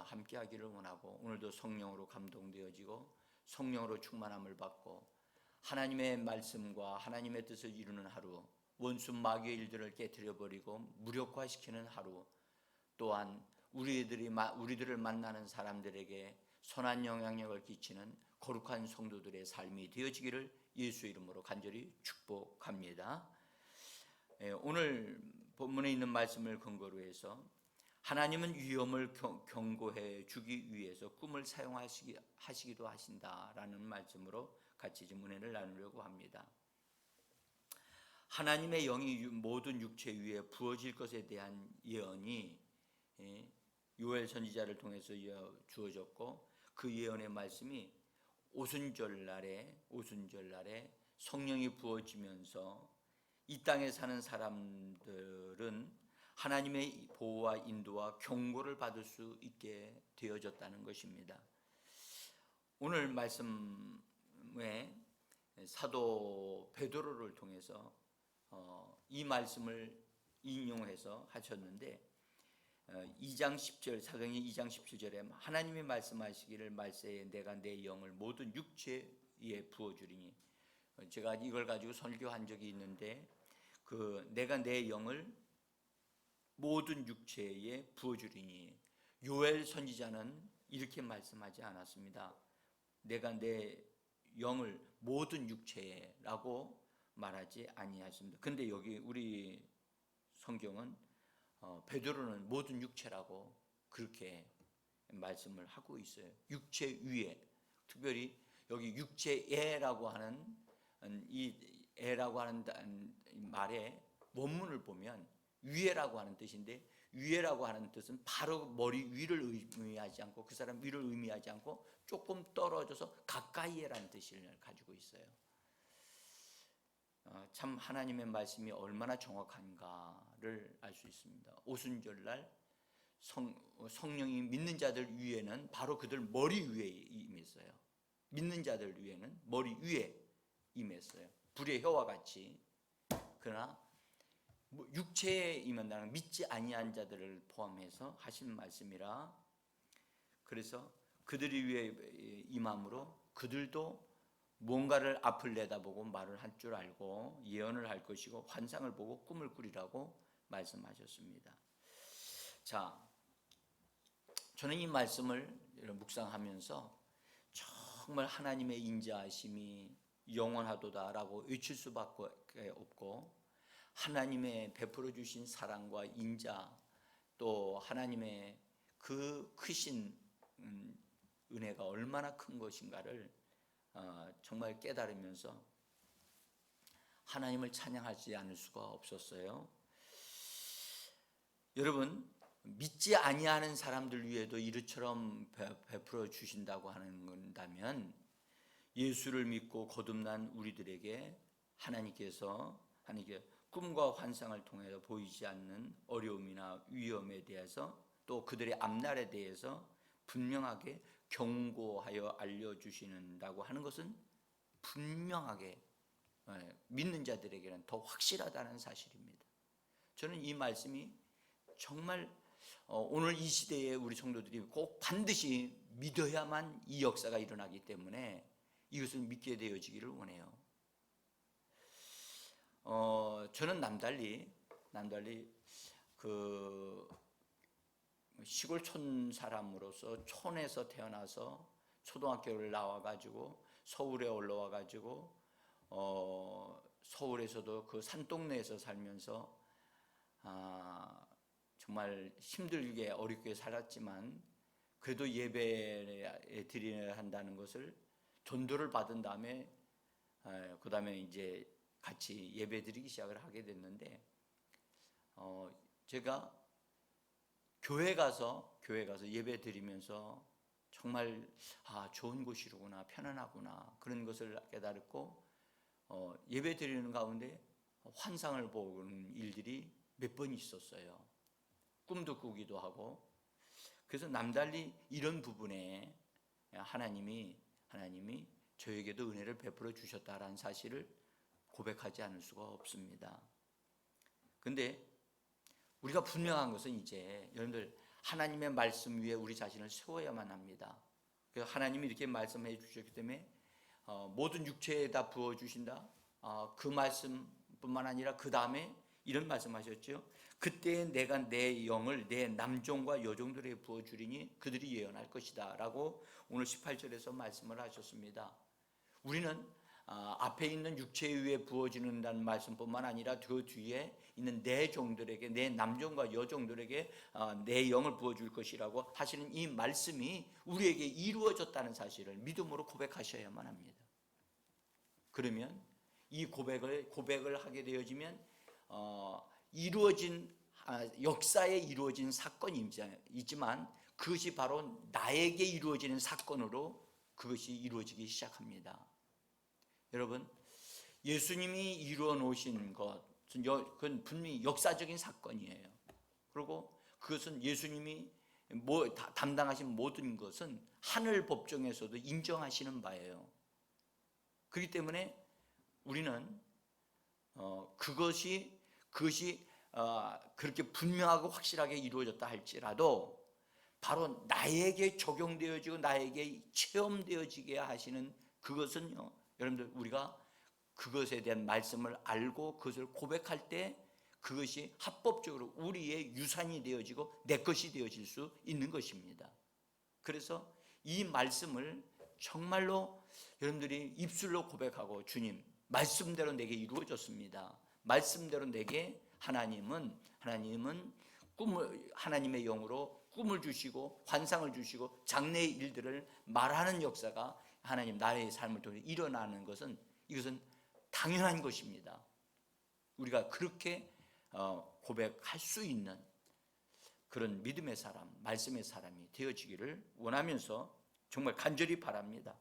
여러분들과 함께 하기를 원하고, 오늘도 성령으로 감동되어지고 성령으로 충만함을 받고 하나님의 말씀과 하나님의 뜻을 이루는 하루, 원수 마귀의 일들을 깨트려버리고 무력화시키는 하루, 또한 우리들을 만나는 사람들에게 선한 영향력을 끼치는 거룩한 성도들의 삶이 되어지기를 예수 이름으로 간절히 축복합니다. 오늘 본문에 있는 말씀을 근거로 해서 하나님은 위험을 경고해 주기 위해서 꿈을 사용하시기도 하신다라는 말씀으로 같이 좀 은혜를 나누려고 합니다. 하나님의 영이 모든 육체 위에 부어질 것에 대한 예언이 요엘 선지자를 통해서 주어졌고, 그 예언의 말씀이 오순절날에 성령이 부어지면서 이 땅에 사는 사람들은 하나님의 보호와 인도와 경고를 받을 수 있게 되어졌다는 것입니다. 오늘 말씀에 사도 베드로를 통해서 이 말씀을 인용해서 하셨는데, 2장 10절, 사도행전 2장 17절에 하나님이 말씀하시기를 말세에 내가 내 영을 모든 육체에 부어주리니, 제가 이걸 가지고 설교한 적이 있는데, 내가 내 영을 모든 육체에 부어주리니, 요엘 선지자는 이렇게 말씀하지 않았습니다. 내가 내 영을 모든 육체에 라고 말하지 아니하십니다. 근데 여기 우리 성경은 베드로는 모든 육체라고 그렇게 말씀을 하고 있어요. 육체 위에, 특별히 여기 육체에라고 하는 이 에라고 하는 말의 원문을 보면 위에라고 하는 뜻인데, 위에라고 하는 뜻은 바로 머리 위를 의미하지 않고, 그 사람 위를 의미하지 않고 조금 떨어져서 가까이에라는 뜻을 가지고 있어요. 참 하나님의 말씀이 얼마나 정확한가를 알 수 있습니다. 오순절날 성령이 믿는 자들 위에는 바로 그들 머리 위에 임했어요. 믿는 자들 위에는 머리 위에 임했어요. 불의 혀와 같이. 그러나 육체에 임한다는 믿지 아니한 자들을 포함해서 하신 말씀이라, 그래서 그들이 위에 임함으로 그들도 뭔가를 앞을 내다보고 말을 할 줄 알고 예언을 할 것이고 환상을 보고 꿈을 꾸리라고 말씀하셨습니다. 자, 저는 이 말씀을 묵상하면서 정말 하나님의 인자하심이 영원하도다라고 외칠 수밖에 없고, 하나님의 베풀어 주신 사랑과 인자, 또 하나님의 그 크신 은혜가 얼마나 큰 것인가를 정말 깨달으면서 하나님을 찬양하지 않을 수가 없었어요. 여러분, 믿지 아니하는 사람들 위에도 이처럼 베풀어 주신다고 한다면, 예수를 믿고 거듭난 우리들에게 하나님께 꿈과 환상을 통해서 보이지 않는 어려움이나 위험에 대해서, 또 그들의 앞날에 대해서 분명하게 경고하여 알려주신다고 하는 것은 분명하게 믿는 자들에게는 더 확실하다는 사실입니다. 저는 이 말씀이 정말 오늘 이 시대에 우리 성도들이 꼭 반드시 믿어야만 이 역사가 일어나기 때문에 이것을 믿게 되어지기를 원해요. 저는 남달리 그 시골촌 사람으로서 촌에서 태어나서 초등학교를 나와가지고 서울에 올라와가지고 서울에서도 그 산동네에서 살면서 정말 힘들게 어렵게 살았지만, 그래도 예배에 드려야 한다는 것을 전도를 받은 다음에 그 다음에 이제 같이 예배 드리기 시작을 하게 됐는데, 제가 교회 가서 예배 드리면서 정말 좋은 곳이로구나, 편안하구나, 그런 것을 깨달았고, 예배 드리는 가운데 환상을 보는 일들이 몇 번 있었어요. 꿈도 꾸기도 하고. 그래서 남달리 이런 부분에 하나님이 저에게도 은혜를 베풀어 주셨다라는 사실을 고백하지 않을 수가 없습니다. 근데 우리가 분명한 것은, 이제 여러분들 하나님의 말씀 위에 우리 자신을 세워야만 합니다. 그래서 하나님이 이렇게 말씀해 주셨기 때문에 모든 육체에다 부어주신다. 그 말씀뿐만 아니라 그 다음에 이런 말씀하셨죠. 그때 내가 내 영을 내 남종과 여종들에게 부어주리니 그들이 예언할 것이다 라고 오늘 18절에서 말씀을 하셨습니다. 우리는 앞에 있는 육체 위에 부어지는다는 말씀뿐만 아니라 그 뒤에 있는 내 종들에게, 내 남종과 여종들에게 내 영을 부어줄 것이라고 하시는 이 말씀이 우리에게 이루어졌다는 사실을 믿음으로 고백하셔야만 합니다. 그러면 이 고백을 하게 되어지면 이루어진 역사에 이루어진 사건이지만 그것이 바로 나에게 이루어지는 사건으로 그것이 이루어지기 시작합니다. 여러분, 예수님이 이루어 놓으신 것은 그건 분명히 역사적인 사건이에요. 그리고 그것은 예수님이 담당하신 모든 것은 하늘 법정에서도 인정하시는 바예요. 그렇기 때문에 우리는 그것이 그렇게 분명하고 확실하게 이루어졌다 할지라도 바로 나에게 적용되어지고 나에게 체험되어지게 하시는 그것은요, 여러분들 우리가 그것에 대한 말씀을 알고 그것을 고백할 때 그것이 합법적으로 우리의 유산이 되어지고 내 것이 되어질 수 있는 것입니다. 그래서 이 말씀을 정말로 여러분들이 입술로 고백하고, 주님, 말씀대로 내게 이루어졌습니다. 말씀대로 내게 하나님은 하나님의 영으로 꿈을 주시고 환상을 주시고 장래의 일들을 말하는 역사가 하나님 나의 삶을 통해 일어나는 것은 이것은 당연한 것입니다. 우리가 그렇게 고백할 수 있는 그런 믿음의 사람, 말씀의 사람이 되어지기를 원하면서 정말 간절히 바랍니다.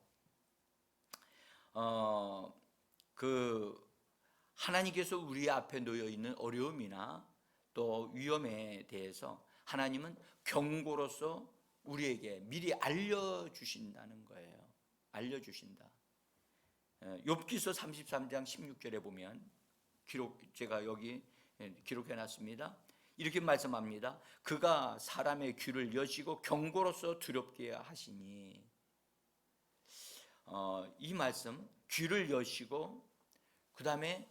하나님께서 우리 앞에 놓여 있는 어려움이나 또 위험에 대해서 하나님은 경고로서 우리에게 미리 알려주신다는 거예요. 알려주신다. 욥기서 33장 16절에 보면 제가 여기 기록해 놨습니다. 이렇게 말씀합니다. 그가 사람의 귀를 여시고 경고로서 두렵게 하시니, 이 말씀 귀를 여시고 그 다음에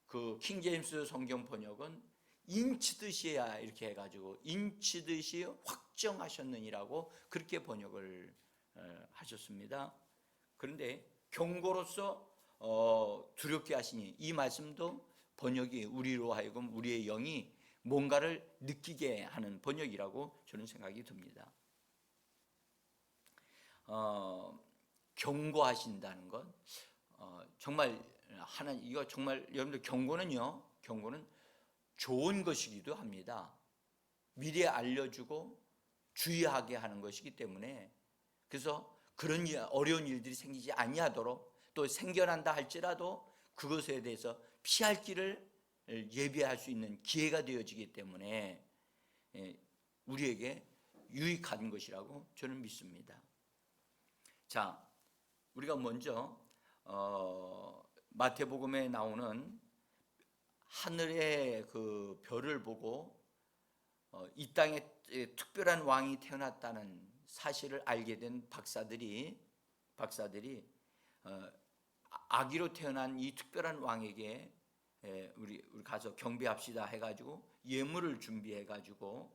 그 킹제임스 성경 번역은 인치듯이야 이렇게 해가지고 인치듯이 확정하셨느니라고 그렇게 번역을 하셨습니다. 그런데 경고로서 두렵게 하시니, 이 말씀도 번역이 우리로 하여금 우리의 영이 뭔가를 느끼게 하는 번역이라고 저는 생각이 듭니다. 경고하신다는 것, 정말 이거 정말 여러분들 경고는 좋은 것이기도 합니다. 미리 알려주고 주의하게 하는 것이기 때문에, 그래서 그런 어려운 일들이 생기지 아니하도록, 또 생겨난다 할지라도 그것에 대해서 피할 길을 예비할 수 있는 기회가 되어지기 때문에 우리에게 유익한 것이라고 저는 믿습니다. 자, 우리가 먼저 마태복음에 나오는 하늘의 그 별을 보고 이 땅에 특별한 왕이 태어났다는 사실을 알게 된 박사들이 아기로 태어난 이 특별한 왕에게 우리 가서 경배합시다 해가지고 예물을 준비해가지고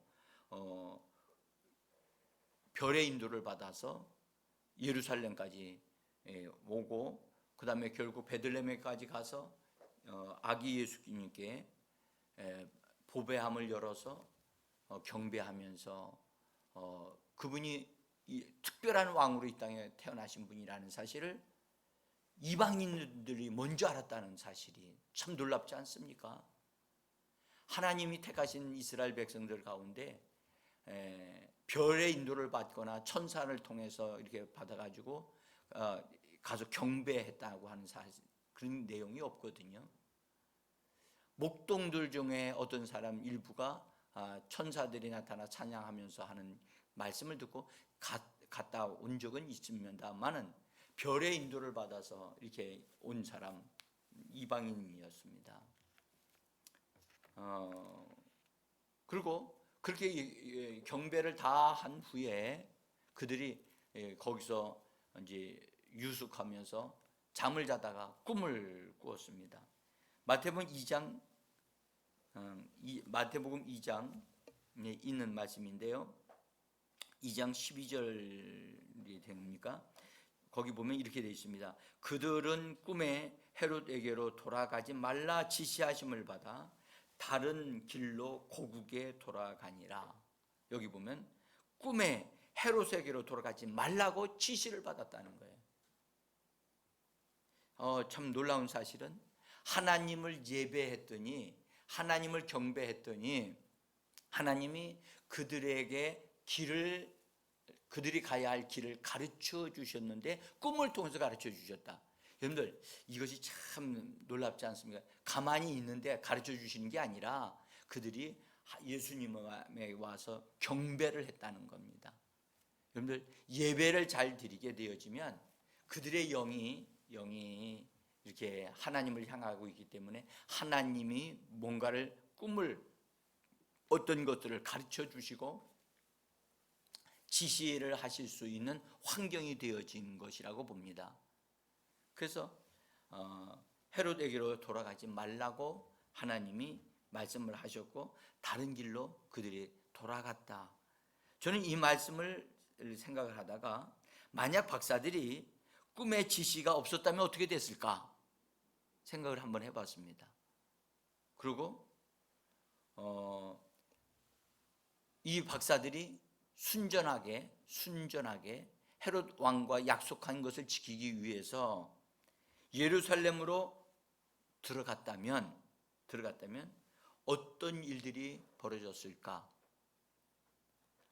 별의 인도를 받아서 예루살렘까지 오고, 그 다음에 결국 베들레헴까지 가서 아기 예수님께 보배함을 열어서 경배하면서 그분이 이 특별한 왕으로 이 땅에 태어나신 분이라는 사실을 이방인들이 먼저 알았다는 사실이 참 놀랍지 않습니까? 하나님이 택하신 이스라엘 백성들 가운데 별의 인도를 받거나 천사를 통해서 이렇게 받아가지고 가서 경배했다고 하는 사실, 그런 내용이 없거든요. 목동들 중에 어떤 사람 일부가 천사들이 나타나 찬양하면서 하는 말씀을 듣고 갔다 온 적은 있습니다만은 별의 인도를 받아서 이렇게 온 사람 이방인이었습니다. 그리고 그렇게 경배를 다 한 후에 그들이 거기서 이제 유숙하면서 잠을 자다가 꿈을 꾸었습니다. 마태복음 2장 마태복음 2장에 있는 말씀인데요. 2장 12절이 됩니까? 거기 보면 이렇게 되어 있습니다. 그들은 꿈에 헤롯에게로 돌아가지 말라 지시하심을 받아 다른 길로 고국에 돌아가니라. 여기 보면 꿈에 헤롯에게로 돌아가지 말라고 지시를 받았다는 거예요. 참 놀라운 사실은 하나님을 예배했더니, 하나님을 경배했더니 하나님이 그들이 가야 할 길을 가르쳐 주셨는데 꿈을 통해서 가르쳐 주셨다. 여러분들, 이것이 참 놀랍지 않습니까? 가만히 있는데 가르쳐 주시는 게 아니라 그들이 예수님에 와서 경배를 했다는 겁니다. 여러분들, 예배를 잘 드리게 되어지면 그들의 영이 이렇게 하나님을 향하고 있기 때문에 하나님이 뭔가를 어떤 것들을 가르쳐 주시고 지시를 하실 수 있는 환경이 되어진 것이라고 봅니다. 그래서 헤롯에게로 돌아가지 말라고 하나님이 말씀을 하셨고 다른 길로 그들이 돌아갔다. 저는 이 말씀을 생각을 하다가 만약 박사들이 꿈의 지시가 없었다면 어떻게 됐을까 생각을 한번 해봤습니다. 그리고 이 박사들이 순전하게 헤롯 왕과 약속한 것을 지키기 위해서 예루살렘으로 들어갔다면 어떤 일들이 벌어졌을까?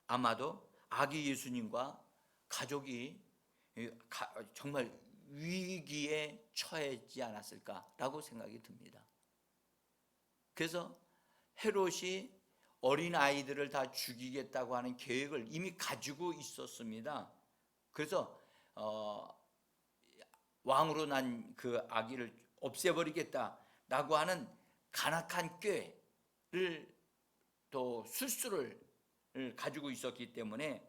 아마도 아기 예수님과 가족이 정말 위기에 처했지 않았을까라고 생각이 듭니다. 그래서 헤롯이 어린 아이들을 다 죽이겠다고 하는 계획을 이미 가지고 있었습니다. 그래서 왕으로 난 그 아기를 없애버리겠다라고 하는 간악한 꾀를 또 술수를 가지고 있었기 때문에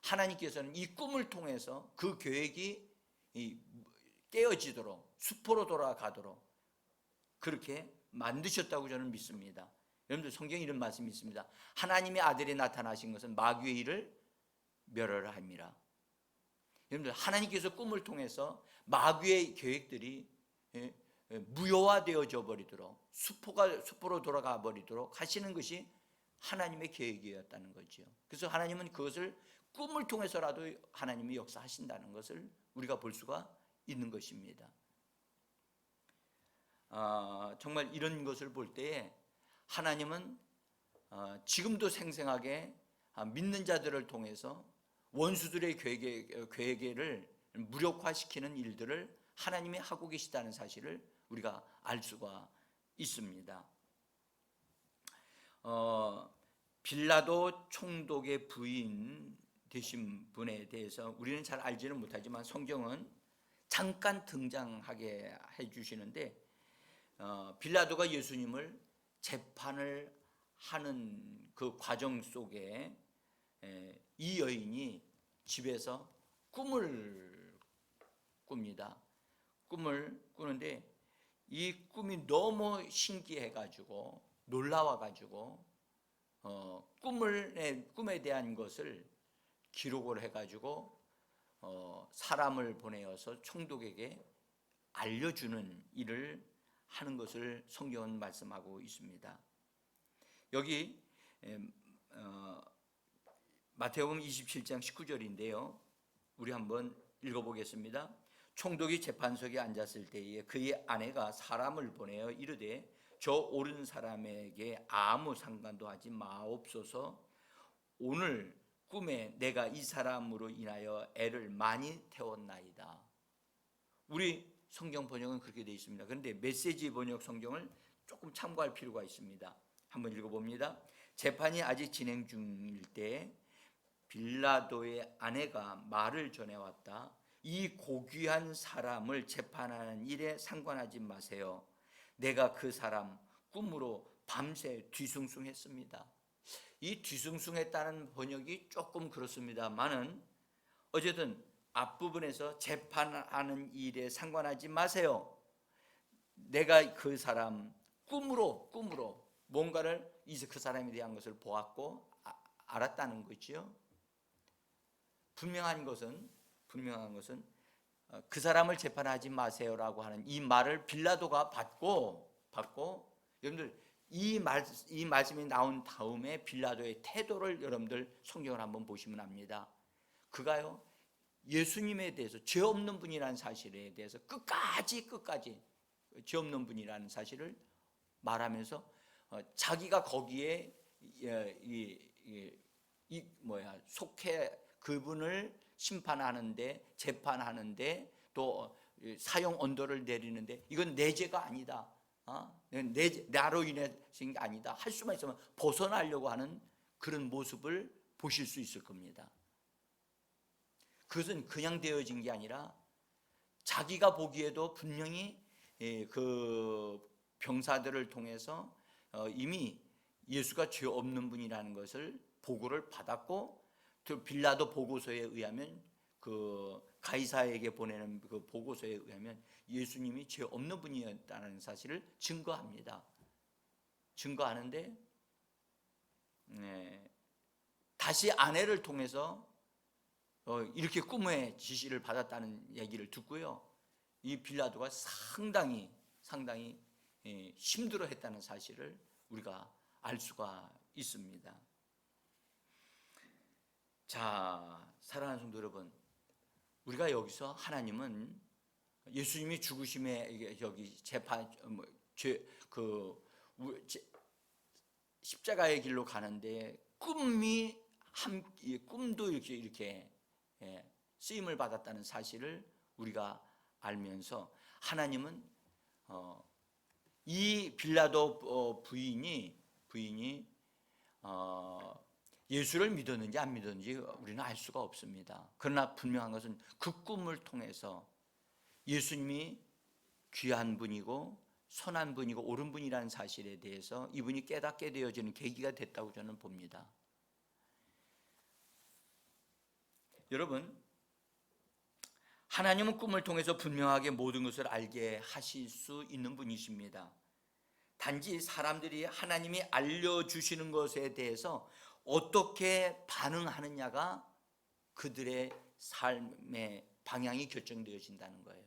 하나님께서는 이 꿈을 통해서 그 계획이 깨어지도록 수포로 돌아가도록 그렇게 만드셨다고 저는 믿습니다. 여러분들, 성경에 이런 말씀이 있습니다. 하나님의 아들이 나타나신 것은 마귀의 일을 멸하라 함이라. 여러분들, 하나님께서 꿈을 통해서 마귀의 계획들이 무효화되어져 버리도록 수포로 돌아가 버리도록 하시는 것이 하나님의 계획이었다는 거죠. 그래서 하나님은 그것을 꿈을 통해서라도 하나님이 역사하신다는 것을 우리가 볼 수가 있는 것입니다. 정말 이런 것을 볼 때에 하나님은 지금도 생생하게 믿는 자들을 통해서 원수들의 계획을 무력화시키는 일들을 하나님이 하고 계시다는 사실을 우리가 알 수가 있습니다. 빌라도 총독의 부인 되신 분에 대해서 우리는 잘 알지는 못하지만 성경은 잠깐 등장하게 해주시는데 빌라도가 예수님을 재판을 하는 그 과정 속에 이 여인이 집에서 꿈을 꿉니다. 꿈을 꾸는데 이 꿈이 너무 신기해가지고 놀라워가지고 꿈에 대한 것을 기록을 해가지고 사람을 보내어서 총독에게 알려주는 일을 하는 것을 성경은 말씀하고 있습니다. 여기 마태복음 27장 19절인데요. 우리 한번 읽어보겠습니다. 총독이 재판석에 앉았을 때에 그의 아내가 사람을 보내어 이르되 저 옳은 사람에게 아무 상관도 하지 마옵소서. 오늘 꿈에 내가 이 사람으로 인하여 애를 많이 태웠나이다. 우리 성경 번역은 그렇게 되어 있습니다. 그런데 메시지 번역 성경을 조금 참고할 필요가 있습니다. 한번 읽어봅니다. 재판이 아직 진행 중일 때 빌라도의 아내가 말을 전해왔다. 이 고귀한 사람을 재판하는 일에 상관하지 마세요. 내가 그 사람 꿈으로 밤새 뒤숭숭했습니다. 이 뒤숭숭했다는 번역이 조금 그렇습니다만은 어쨌든 앞부분에서 재판하는 일에 상관하지 마세요. 내가 그 사람 꿈으로 뭔가를 그 사람에 대한 것을 보았고 알았다는 거지요. 분명한 것은 그 사람을 재판하지 마세요라고 하는 이 말을 빌라도가 받고 여러분들 이 말씀이 나온 다음에 빌라도의 태도를 여러분들 성경을 한번 보시면 압니다. 그가요 예수님에 대해서 죄 없는 분이라는 사실에 대해서 끝까지 죄 없는 분이라는 사실을 말하면서 자기가 거기에 속해 그분을 심판하는 재판하는데 또 사형 언도를 내리는데 이건 내 죄가 아니다. 나로 인해서 아니다. 할 수만 있으면 벗어나려고 하는 그런 모습을 보실 수 있을 겁니다. 그것은 그냥 되어진 게 아니라 자기가 보기에도 분명히 그 병사들을 통해서 이미 예수가 죄 없는 분이라는 것을 보고를 받았고 그 빌라도 보고서에 의하면 그 가이사에게 보내는 그 보고서에 의하면 예수님이 죄 없는 분이었다는 사실을 증거하는데 다시 아내를 통해서 이렇게 꿈의 지시를 받았다는 얘기를 듣고요. 이 빌라도가 상당히 힘들어했다는 사실을 우리가 알 수가 있습니다. 자, 사랑하는 성도 여러분, 우리가 여기서 하나님은 예수님이 죽으심에 여기 십자가의 길로 가는데 꿈도 이렇게 쓰임을 받았다는 사실을 우리가 알면서 하나님은 이 빌라도 부인이 예수를 믿었는지 안 믿었는지 우리는 알 수가 없습니다. 그러나 분명한 것은 그 꿈을 통해서 예수님이 귀한 분이고 선한 분이고 옳은 분이라는 사실에 대해서 이분이 깨닫게 되어지는 계기가 됐다고 저는 봅니다. 여러분, 하나님은 꿈을 통해서 분명하게 모든 것을 알게 하실 수 있는 분이십니다. 단지 사람들이 하나님이 알려주시는 것에 대해서 어떻게 반응하느냐가 그들의 삶의 방향이 결정되어진다는 거예요.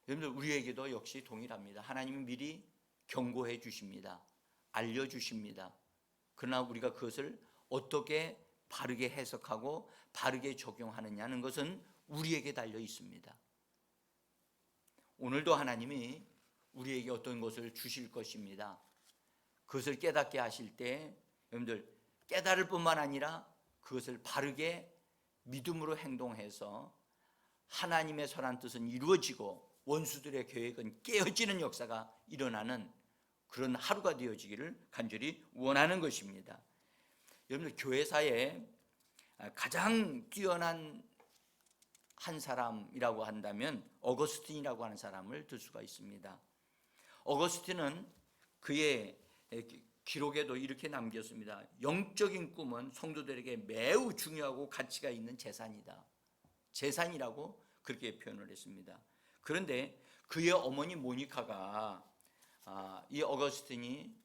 여러분들, 우리에게도 역시 동일합니다. 하나님은 미리 경고해 주십니다. 알려주십니다. 그러나 우리가 그것을 어떻게 바르게 해석하고 바르게 적용하느냐는 것은 우리에게 달려 있습니다. 오늘도 하나님이 우리에게 어떤 것을 주실 것입니다. 그것을 깨닫게 하실 때 여러분들 깨달을 뿐만 아니라 그것을 바르게 믿음으로 행동해서 하나님의 선한 뜻은 이루어지고 원수들의 계획은 깨어지는 역사가 일어나는 그런 하루가 되어지기를 간절히 원하는 것입니다. 여러분들, 교회사에 가장 뛰어난 한 사람이라고 한다면 어거스틴이라고 하는 사람을 들 수가 있습니다. 어거스틴은 그의 기록에도 이렇게 남겼습니다. 영적인 꿈은 성도들에게 매우 중요하고 가치가 있는 재산이라고 그렇게 표현을 했습니다. 그런데 그의 어머니 모니카가 이 어거스틴이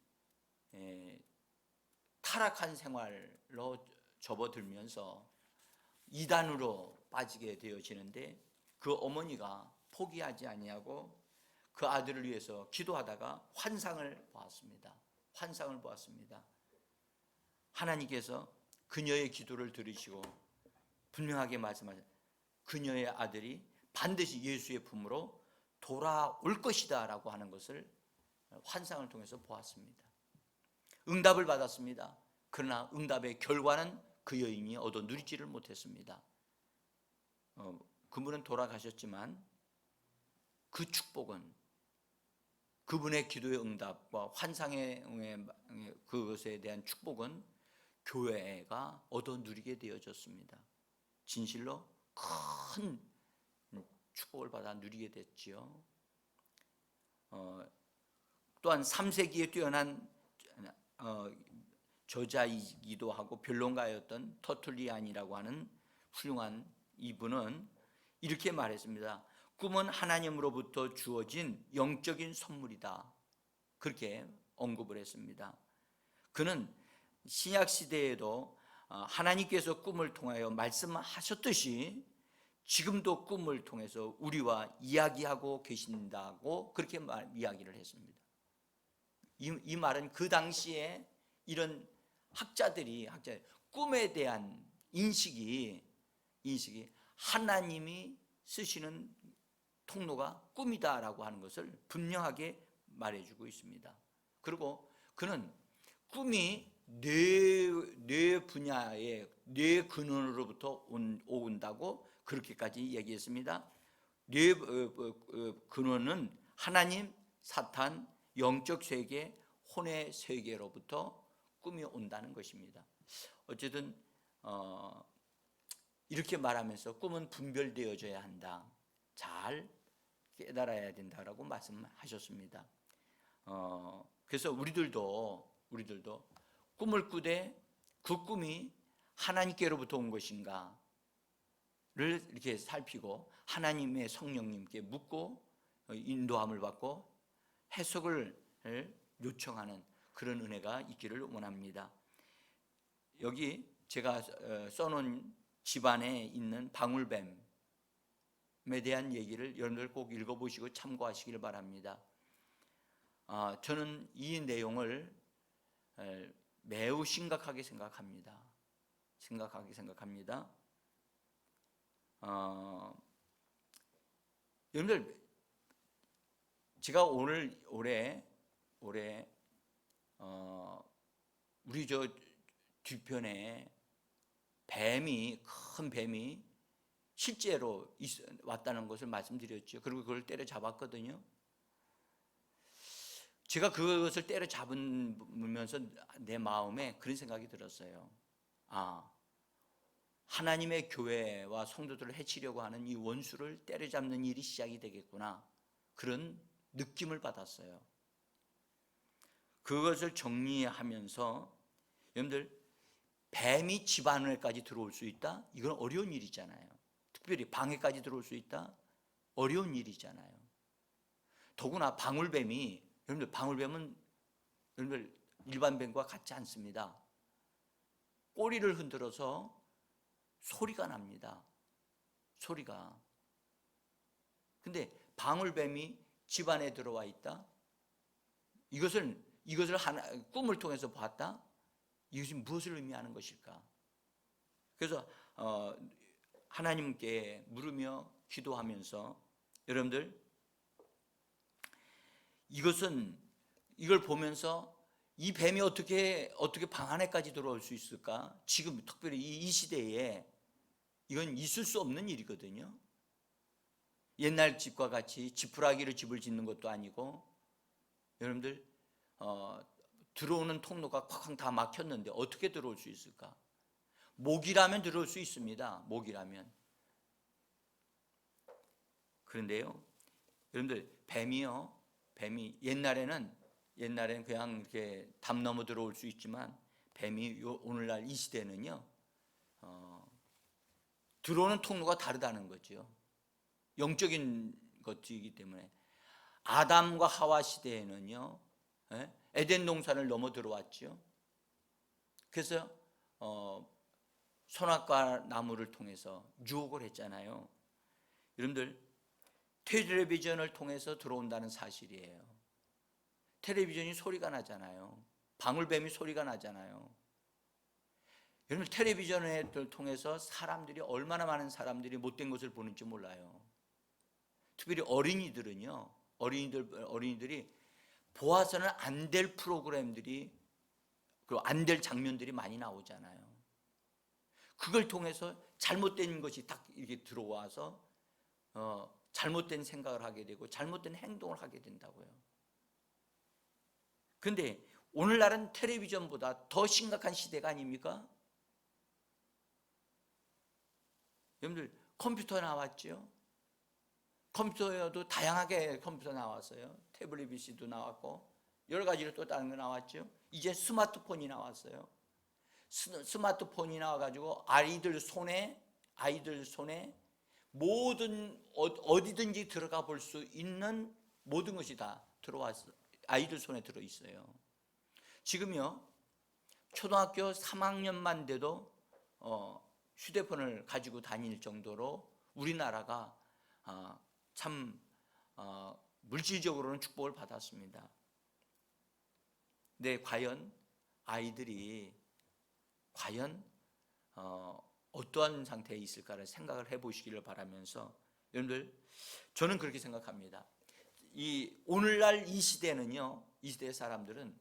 타락한 생활로 접어들면서 이단으로 빠지게 되어지는데 그 어머니가 포기하지 아니하고 그 아들을 위해서 기도하다가 환상을 보았습니다. 하나님께서 그녀의 기도를 들으시고 분명하게 말씀하셨습니다. 그녀의 아들이 반드시 예수의 품으로 돌아올 것이다 라고 하는 것을 환상을 통해서 보았습니다. 응답을 받았습니다. 그러나 응답의 결과는 그 여인이 얻어 누리지를 못했습니다. 그분은 돌아가셨지만 그 축복은 그분의 기도의 응답과 환상의 그것에 대한 축복은 교회가 얻어 누리게 되어졌습니다. 진실로 큰 축복을 받아 누리게 됐지요. 또한 3세기에 뛰어난 저자이기도 하고 변론가였던 터툴리안이라고 하는 훌륭한 이분은 이렇게 말했습니다. 꿈은 하나님으로부터 주어진 영적인 선물이다. 그렇게 언급을 했습니다. 그는 신약 시대에도 하나님께서 꿈을 통하여 말씀하셨듯이 지금도 꿈을 통해서 우리와 이야기하고 계신다고 그렇게 이야기를 했습니다. 이 말은 그 당시에 이런 학자들이 꿈에 대한 인식이 하나님이 쓰시는 통로가 꿈이다라고 하는 것을 분명하게 말해주고 있습니다. 그리고 그는 꿈이 뇌 분야의 뇌 근원으로부터 온다고 그렇게까지 얘기했습니다. 뇌 근원은 하나님, 사탄, 영적 세계, 혼의 세계로부터 꿈이 온다는 것입니다. 어쨌든 이렇게 말하면서 꿈은 분별되어져야 한다. 잘 깨달아야 된다라고 말씀하셨습니다. 그래서 우리들도 꿈을 꾸되 그 꿈이 하나님께로부터 온 것인가를 이렇게 살피고 하나님의 성령님께 묻고 인도함을 받고 해석을 요청하는 그런 은혜가 있기를 원합니다. 여기 제가 써놓은 집안에 있는 방울뱀에 대한 얘기를 여러분들 꼭 읽어보시고 참고하시길 바랍니다. 저는 이 내용을 매우 심각하게 생각합니다. 여러분들, 제가 올해 우리 저 뒤편에 큰 뱀이 실제로 왔다는 것을 말씀드렸죠. 그리고 그걸 때려잡았거든요. 제가 그것을 때려잡으면서 내 마음에 그런 생각이 들었어요. 하나님의 교회와 성도들을 해치려고 하는 이 원수를 때려잡는 일이 시작이 되겠구나. 그런 느낌을 받았어요. 그것을 정리하면서 여러분들, 뱀이 집 안에까지 들어올 수 있다? 이건 어려운 일이잖아요. 특별히 방에까지 들어올 수 있다? 어려운 일이잖아요. 더구나 방울뱀이, 여러분들, 방울뱀은 여러분들 일반 뱀과 같지 않습니다. 꼬리를 흔들어서 소리가 납니다. 소리가. 근데 방울뱀이 집 안에 들어와 있다? 이것을 꿈을 통해서 봤다? 이것이 무엇을 의미하는 것일까? 그래서 하나님께 물으며 기도하면서 여러분들, 이걸 보면서 이 뱀이 어떻게 방 안에까지 들어올 수 있을까? 지금 특별히 이 시대에 이건 있을 수 없는 일이거든요. 옛날 집과 같이 지푸라기로 집을 짓는 것도 아니고, 여러분들, 들어오는 통로가 콱콱 다 막혔는데 어떻게 들어올 수 있을까? 모기라면 들어올 수 있습니다. 모기라면. 그런데요, 여러분들, 뱀이 옛날에는 그냥 이렇게 담 넘어 들어올 수 있지만, 뱀이 오늘날 이 시대는요, 들어오는 통로가 다르다는 거죠. 영적인 것이기 때문에. 아담과 하와 시대에는요, 에덴 동산을 넘어 들어왔죠. 그래서 선악과 나무를 통해서 유혹을 했잖아요. 여러분들, 텔레비전을 통해서 들어온다는 사실이에요. 텔레비전이 소리가 나잖아요. 방울뱀이 소리가 나잖아요. 여러분, 텔레비전을 통해서 얼마나 많은 사람들이 못된 것을 보는지 몰라요. 특별히 어린이들은요, 어린이들이 보아서는 안 될 프로그램들이, 그리고 안 될 장면들이 많이 나오잖아요. 그걸 통해서 잘못된 것이 딱 이렇게 들어와서 잘못된 생각을 하게 되고 잘못된 행동을 하게 된다고요. 그런데 오늘날은 텔레비전보다 더 심각한 시대가 아닙니까? 여러분들, 컴퓨터 나왔죠? 컴퓨터에도 다양하게 컴퓨터 나왔어요. 태블릿 PC도 나왔고 여러 가지로 또 다른 거 나왔죠. 이제 스마트폰이 나왔어요. 스마트폰이 나와가지고 아이들 손에 모든 어디든지 들어가 볼 수 있는 모든 것이 다 들어와서 아이들 손에 들어 있어요. 지금요 초등학교 3학년만 돼도 휴대폰을 가지고 다닐 정도로 우리나라가 참 물질적으로는 축복을 받았습니다. 근데 과연 아이들이 어떠한 상태에 있을까를 생각을 해보시기를 바라면서, 여러분들 저는 그렇게 생각합니다. 오늘날 이 시대는요, 이 시대의 사람들은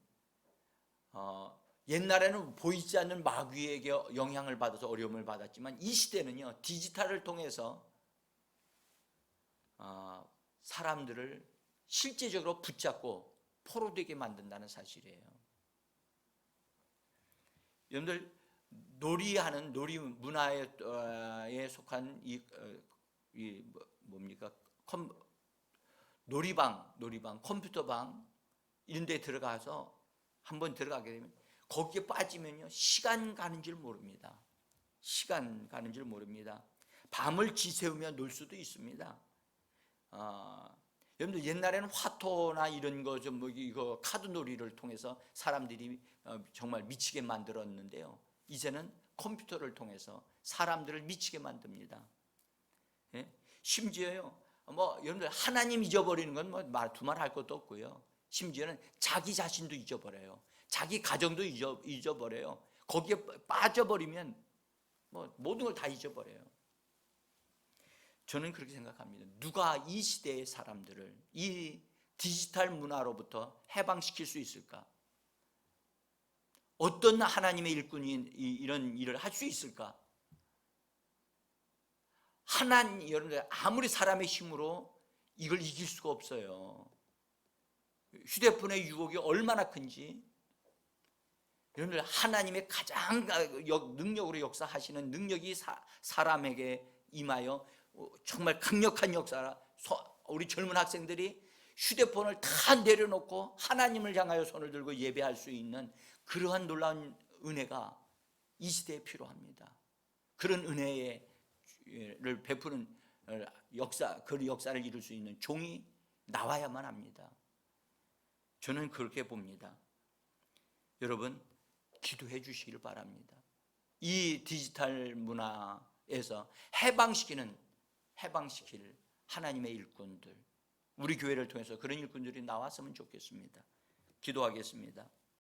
옛날에는 보이지 않는 마귀에게 영향을 받아서 어려움을 받았지만, 이 시대는요 디지털을 통해서 사람들을 실제적으로 붙잡고 포로되게 만든다는 사실이에요. 여러분들 놀이 문화에 속한 놀이방, 컴퓨터방 이런 데 들어가서 한번 들어가게 되면 거기에 빠지면요 시간 가는 줄 모릅니다. 밤을 지새우며 놀 수도 있습니다. 여러분들 옛날에는 화토나 이런 거 이거 카드 놀이를 통해서 사람들이 정말 미치게 만들었는데요. 이제는 컴퓨터를 통해서 사람들을 미치게 만듭니다. 예? 심지어요, 여러분들 하나님 잊어버리는 건 두말할 것도 없고요. 심지어는 자기 자신도 잊어버려요. 자기 가정도 잊어버려요. 거기에 빠져버리면 모든 걸 다 잊어버려요. 저는 그렇게 생각합니다. 누가 이 시대의 사람들을 이 디지털 문화로부터 해방시킬 수 있을까? 어떤 하나님의 일꾼이 이런 일을 할 수 있을까? 여러분들 아무리 사람의 힘으로 이걸 이길 수가 없어요. 휴대폰의 유혹이 얼마나 큰지. 여러분들 하나님의 가장 능력으로 역사하시는 능력이 사람에게 임하여 정말 강력한 역사라. 우리 젊은 학생들이 휴대폰을 다 내려놓고 하나님을 향하여 손을 들고 예배할 수 있는 그러한 놀라운 은혜가 이 시대에 필요합니다. 그런 은혜를 베푸는 그 역사를 이룰 수 있는 종이 나와야만 합니다. 저는 그렇게 봅니다. 여러분 기도해 주시길 바랍니다. 이 디지털 문화에서 해방시킬 하나님의 일꾼들, 우리 교회를 통해서 그런 일꾼들이 나왔으면 좋겠습니다. 기도하겠습니다.